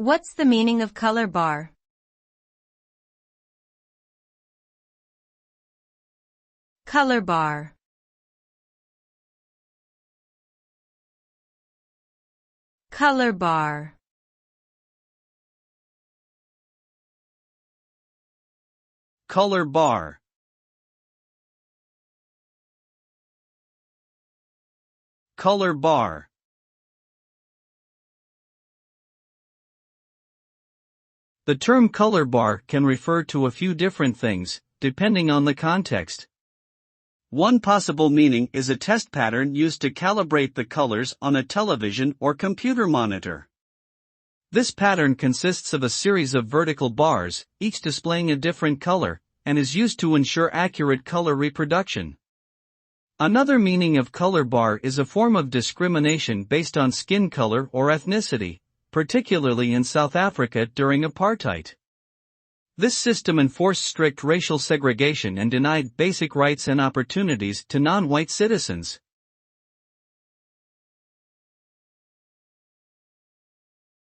What's the meaning of color bar? Color bar. Color bar. Color bar. Color bar. The term color bar can refer to a few different things, depending on the context. One possible meaning is a test pattern used to calibrate the colors on a television or computer monitor. This pattern consists of a series of vertical bars, each displaying a different color, and is used to ensure accurate color reproduction. Another meaning of color bar is a form of discrimination based on skin color or ethnicity, particularly in South Africa during apartheid. This system enforced strict racial segregation and denied basic rights and opportunities to non-white citizens.